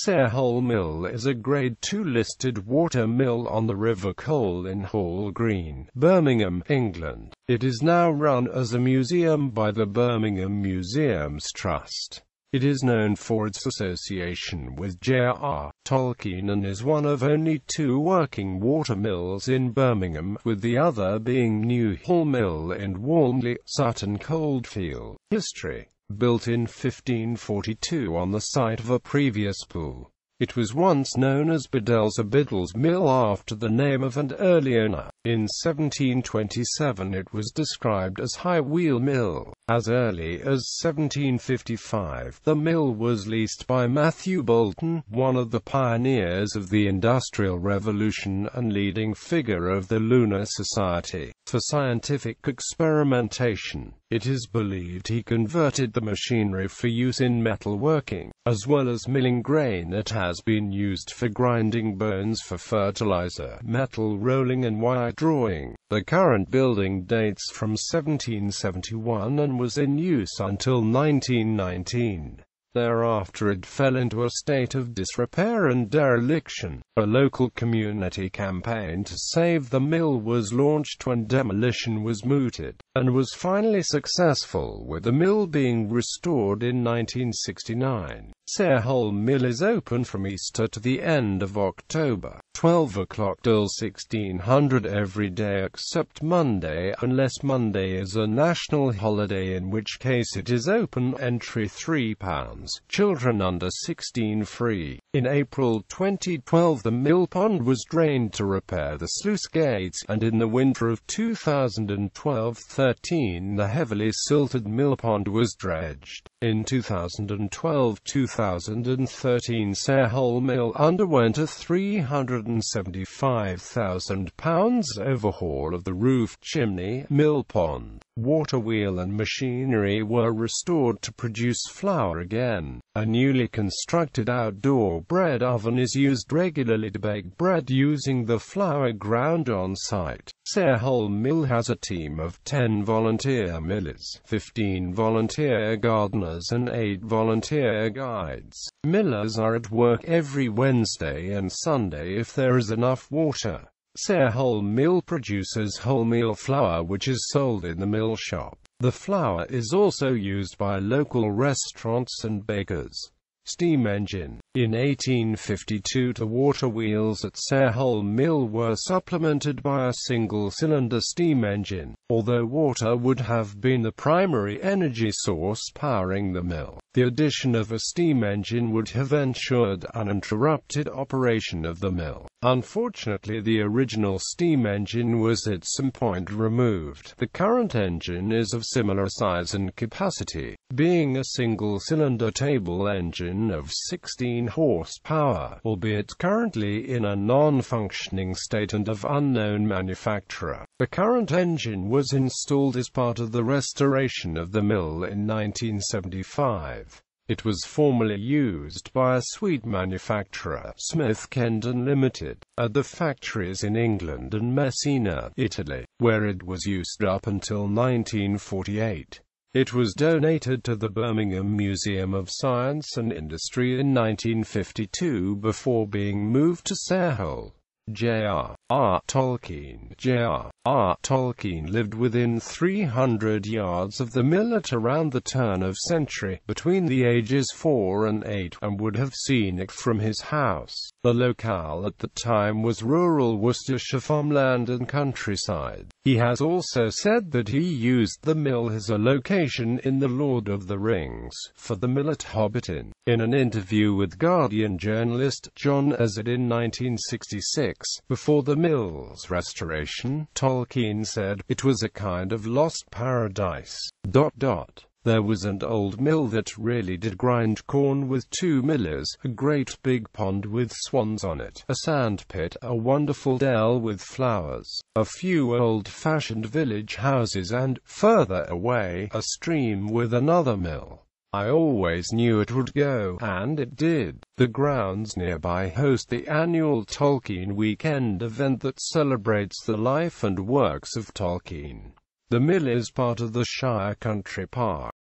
Sarehole Mill is a Grade II listed water mill on the River Cole in Hall Green, Birmingham, England. It is now run as a museum by the Birmingham Museums Trust. It is known for its association with J.R. Tolkien and is one of only two working water mills in Birmingham, with the other being Sarehole Mill in Walmley, Sutton Coldfield. History. Built in 1542 on the site of a previous pool. It was once known as Biddell's Mill after the name of an early owner. In 1727 it was described as High Wheel Mill. As early as 1755, the mill was leased by Matthew Boulton, one of the pioneers of the Industrial Revolution and leading figure of the Lunar Society, for scientific experimentation. It is believed he converted the machinery for use in metalworking, as well as milling grain. It has been used for grinding bones for fertilizer, metal rolling and wire drawing. The current building dates from 1771 and was in use until 1919. Thereafter it fell into a state of disrepair and dereliction. A local community campaign to save the mill was launched when demolition was mooted, and was finally successful, with the mill being restored in 1969. Sarehole Mill is open from Easter to the end of October, 12 o'clock till 1600 every day except Monday, unless Monday is a national holiday, in which case it is open. Entry £3. Children under 16 free. In April 2012 the mill pond was drained to repair the sluice gates, and in the winter of 2012-13 the heavily silted mill pond was dredged. In 2012-2013 Sarehole Mill underwent a £375,000 overhaul of the roof, chimney, mill pond. Water wheel and machinery were restored to produce flour again. A newly constructed outdoor bread oven is used regularly to bake bread using the flour ground on site. Sarehole Mill has a team of 10 volunteer millers, 15 volunteer gardeners and 8 volunteer guides. Millers are at work every Wednesday and Sunday if there is enough water. Sarehole Mill produces wholemeal flour which is sold in the mill shop. The flour is also used by local restaurants and bakers. Steam engine. In 1852 the water wheels at Sarehole Mill were supplemented by a single-cylinder steam engine, although water would have been the primary energy source powering the mill. The addition of a steam engine would have ensured uninterrupted operation of the mill. Unfortunately, the original steam engine was at some point removed. The current engine is of similar size and capacity, being a single-cylinder table engine of 16 horsepower, albeit currently in a non-functioning state and of unknown manufacturer. The current engine was installed as part of the restoration of the mill in 1975. It was formerly used by a sweet manufacturer, Smith Kendon Limited, at the factories in England and Messina, Italy, where it was used up until 1948. It was donated to the Birmingham Museum of Science and Industry in 1952 before being moved to Sarehole. J.R. Tolkien. J.R. Tolkien lived within 300 yards of the mill at around the turn of century, between the ages 4 and 8, and would have seen it from his house. The locale at the time was rural Worcestershire farmland and countryside. He has also said that he used the mill as a location in The Lord of the Rings, for the mill at Hobbiton. In an interview with Guardian journalist John Azard in 1966, before the mill's restoration, Tolkien said, "It was a kind of lost paradise. There was an old mill that really did grind corn with 2 millers, a great big pond with swans on it, a sand pit, a wonderful dell with flowers, a few old-fashioned village houses and, further away, a stream with another mill. I always knew it would go, and it did." The grounds nearby host the annual Tolkien Weekend event that celebrates the life and works of Tolkien. The mill is part of the Shire Country Park.